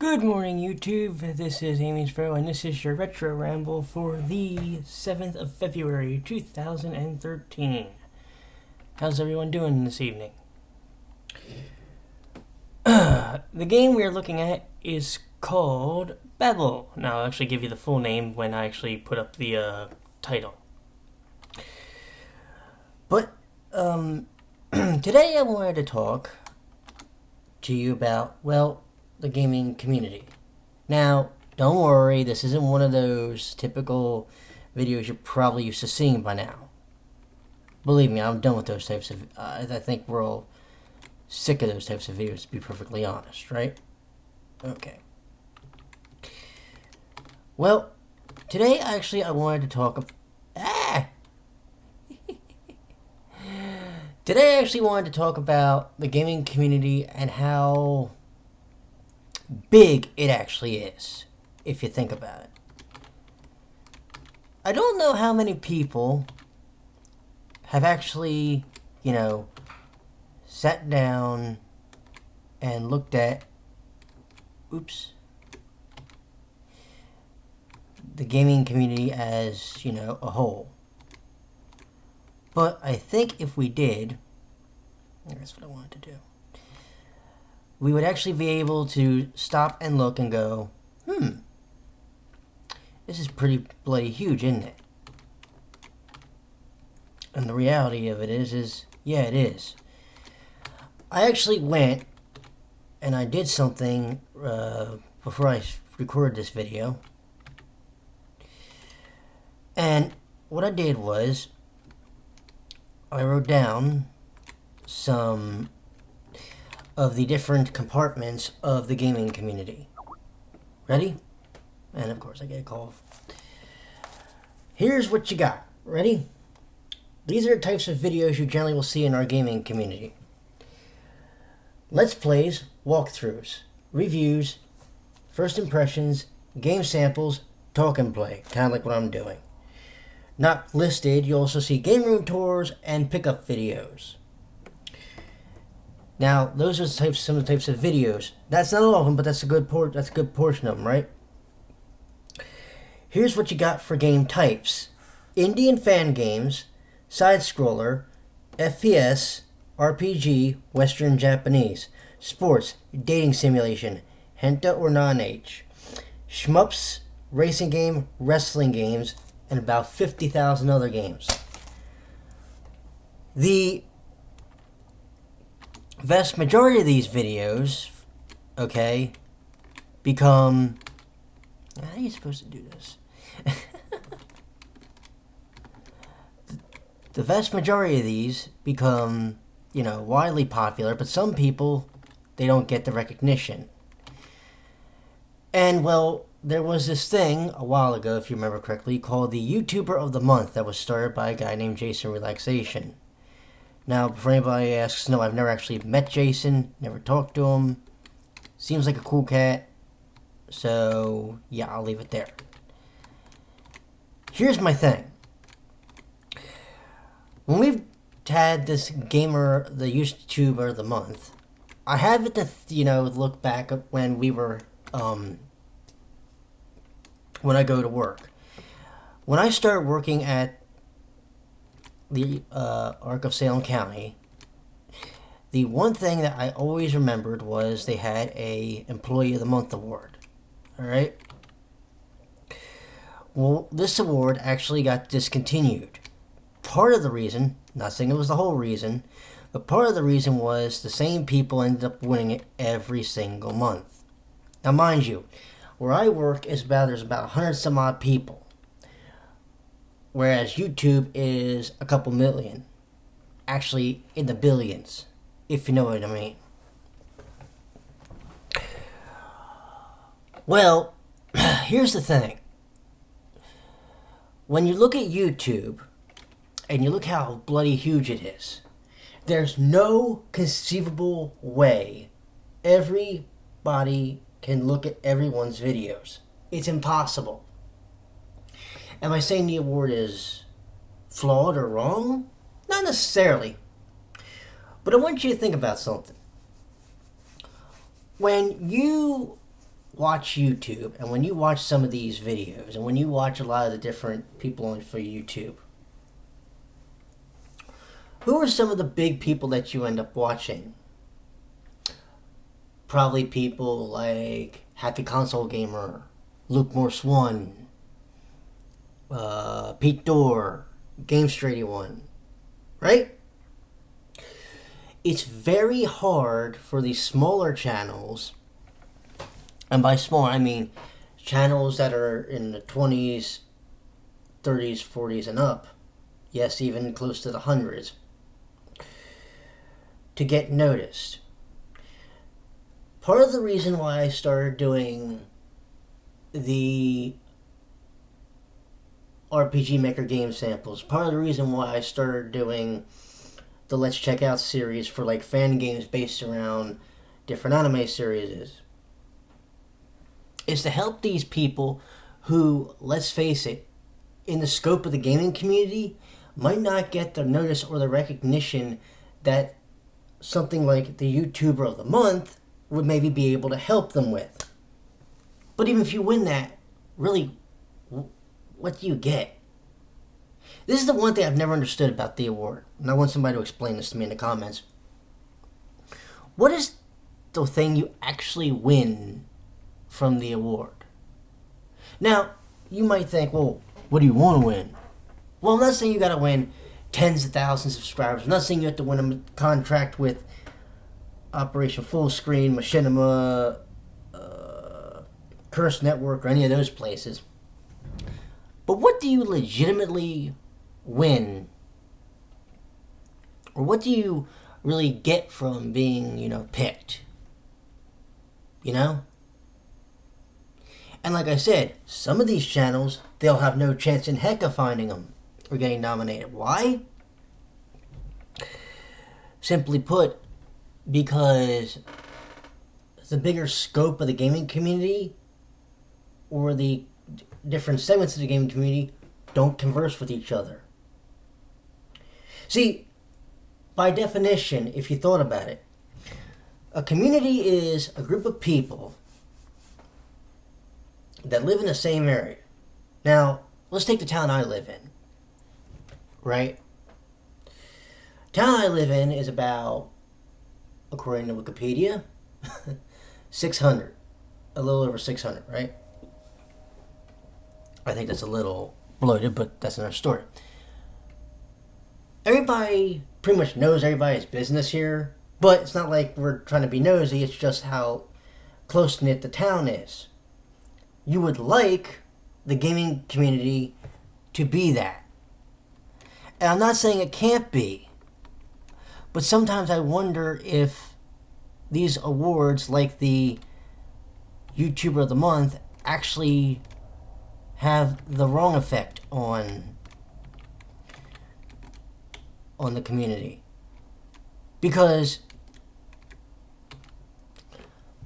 Good morning, YouTube. This is Amy's Bro, and this is your Retro Ramble for the 7th of February, 2013. How's everyone doing this evening? The game we are looking at is called Babel. Now, I'll actually give you the full name when I actually put up the title. But, today I wanted to talk to you about, well, the gaming community. Now, don't worry, this isn't one of those typical videos you're probably used to seeing by now. Believe me, I'm done with those types of... I think we're all sick of those types of videos, to be perfectly honest, right? Okay. Well, today, actually, I wanted to talk... Today, I actually wanted to talk about the gaming community and how big it actually is, if you think about it. I don't know how many people have actually, sat down and looked at, the gaming community as, a whole. But I think if we did, that's what I wanted to do, we would actually be able to stop and look and go, this is pretty bloody huge, isn't it? And the reality of it is, yeah, it is. I actually went and I did something before I recorded this video. And what I did was, I wrote down some of the different compartments of the gaming community. Ready? And of course I get a call. Here's what you got. Ready? These are the types of videos you generally will see in our gaming community. Let's plays, walkthroughs, reviews, first impressions, game samples, talk and play. Kind of like what I'm doing. Not listed, you also see game room tours and pickup videos. Now, those are some of the types of videos. That's not all of them, but that's a good portion of them, right? Here's what you got for game types: indie and fan games, side scroller, FPS, RPG, Western Japanese, sports, dating simulation, Henta or non-H, shmups, racing game, wrestling games, and about 50,000 other games. The vast majority of these videos, become... How are you supposed to do this? The vast majority of these become, widely popular, but some people, they don't get the recognition. And, well, there was this thing a while ago, if you remember correctly, called the YouTuber of the Month that was started by a guy named Jason Relaxation. Now, before anybody asks, no, I've never actually met Jason, never talked to him. Seems like a cool cat. So, yeah, I'll leave it there. Here's my thing. When we've had this gamer, the YouTuber of the Month, I have it to, look back at when we were, when I go to work. When I started working at the Arc of Salem County, the one thing that I always remembered was they had a Employee of the Month award. Alright? Well, this award actually got discontinued. Part of the reason, not saying it was the whole reason, but part of the reason was the same people ended up winning it every single month. Now, mind you, where I work there's about 100 some odd people. Whereas YouTube is a couple million. Actually, in the billions, if you know what I mean. Well, here's the thing. When you look at YouTube, and you look how bloody huge it is, there's no conceivable way everybody can look at everyone's videos. It's impossible. Am I saying the award is flawed or wrong? Not necessarily. But I want you to think about something. When you watch YouTube and when you watch some of these videos and when you watch a lot of the different people on for YouTube, who are some of the big people that you end up watching? Probably people like Happy Console Gamer, Luke Morse 1, Pete Dorr, Gamestrady1, right? It's very hard for these smaller channels, and by small I mean channels that are in the 20s, 30s, 40s and up, yes, even close to the hundreds, to get noticed. Part of the reason why I started doing the RPG Maker game samples, part of the reason why I started doing the Let's Check Out series for like fan games based around different anime series is to help these people who, let's face it, in the scope of the gaming community, might not get the notice or the recognition that something like the YouTuber of the Month would maybe be able to help them with. But even if you win that, really, what do you get? This is the one thing I've never understood about the award, and I want somebody to explain this to me in the comments. What is the thing you actually win from the award? Now, you might think, well, what do you want to win? Well, I'm not saying you got to win tens of thousands of subscribers. I'm not saying you have to win a contract with Operation Fullscreen, Machinima, Curse Network, or any of those places. But what do you legitimately win? Or what do you really get from being, picked? You know? And like I said, some of these channels, they'll have no chance in heck of finding them or getting nominated. Why? Simply put, because the bigger scope of the gaming community or the different segments of the gaming community don't converse with each other. See, by definition, if you thought about it, a community is a group of people that live in the same area. Now, let's take the town I live in, right? Town I live in is about, according to Wikipedia, 600. A little over 600, right? I think that's a little bloated, but that's another story. Everybody pretty much knows everybody's business here, but it's not like we're trying to be nosy, it's just how close-knit the town is. You would like the gaming community to be that. And I'm not saying it can't be, but sometimes I wonder if these awards, like the YouTuber of the Month, actually have the wrong effect on the community. Because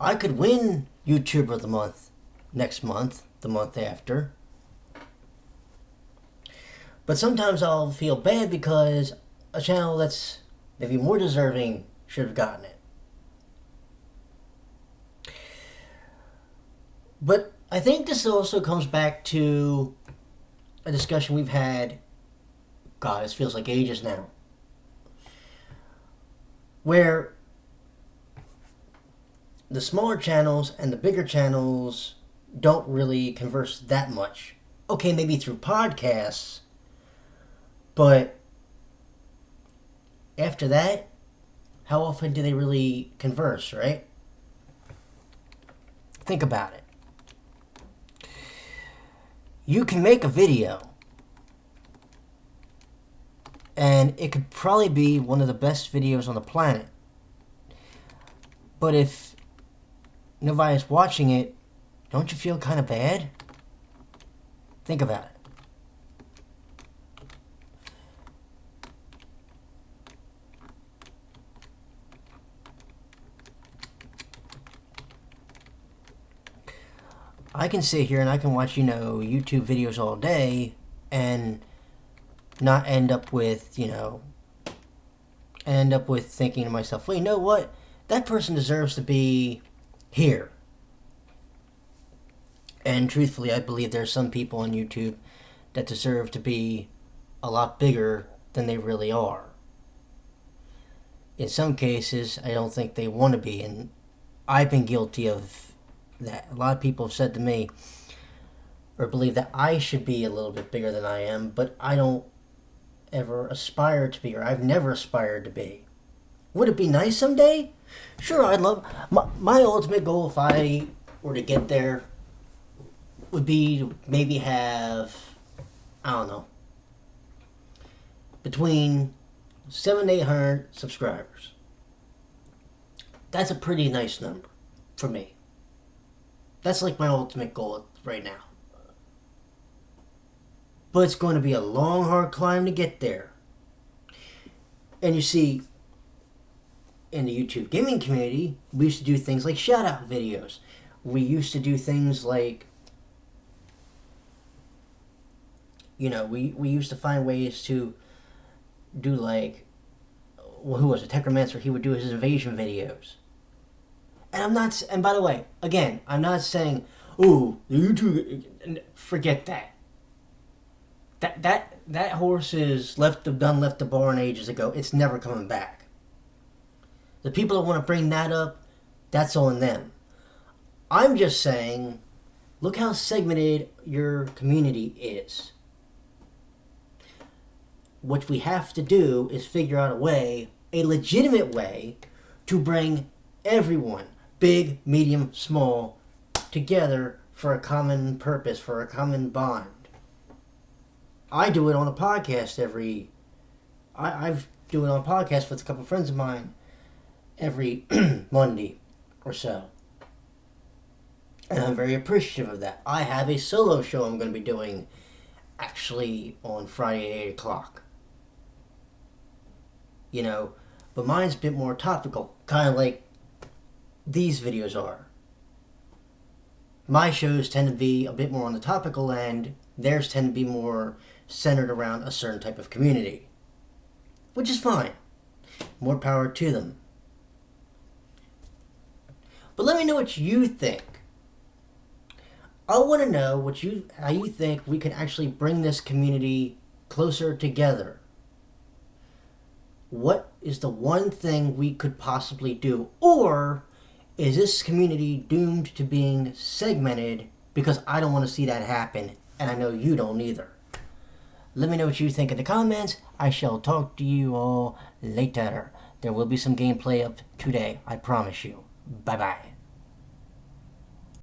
I could win YouTuber of the Month next month, the month after. But sometimes I'll feel bad because a channel that's maybe more deserving should have gotten it. But I think this also comes back to a discussion we've had, God, this feels like ages now, where the smaller channels and the bigger channels don't really converse that much. Okay, maybe through podcasts, but after that, how often do they really converse, right? Think about it. You can make a video, and it could probably be one of the best videos on the planet. But if nobody's watching it, don't you feel kind of bad? Think about it. I can sit here and I can watch, YouTube videos all day and not end up with, thinking to myself, well, you know what? That person deserves to be here. And truthfully, I believe there are some people on YouTube that deserve to be a lot bigger than they really are. In some cases, I don't think they want to be, and I've been guilty of that. A lot of people have said to me, or believe that I should be a little bit bigger than I am, but I don't ever aspire to be, or I've never aspired to be. Would it be nice someday? Sure, I'd love... My ultimate goal, if I were to get there, would be to maybe have, I don't know, between 700 to 800 subscribers. That's a pretty nice number for me. That's like my ultimate goal right now. But it's going to be a long, hard climb to get there. And you see, in the YouTube gaming community, we used to do things like shout-out videos. We used to do things like, you know, we used to find ways to do like, well, who was it? Techromancer, he would do his invasion videos. And by the way, again, I'm not saying, oh, the YouTube, forget that. That horse is left the barn ages ago. It's never coming back. The people that want to bring that up, that's on them. I'm just saying, look how segmented your community is. What we have to do is figure out a legitimate way, to bring everyone, big, medium, small, together for a common purpose, for a common bond. I do it on a podcast I've do it on a podcast with a couple of friends of mine every Monday or so. And I'm very appreciative of that. I have a solo show I'm going to be doing actually on Friday at 8 o'clock. You know, but mine's a bit more topical, kind of like these videos are. My shows tend to be a bit more on the topical end. Theirs tend to be more centered around a certain type of community, which is fine. More power to them. But let me know what you think. I want to know how you think we can actually bring this community closer together. What is the one thing we could possibly do? Or is this community doomed to being segmented because I don't want to see that happen, and I know you don't either? Let me know what you think in the comments. I shall talk to you all later. There will be some gameplay up today, I promise you. Bye-bye.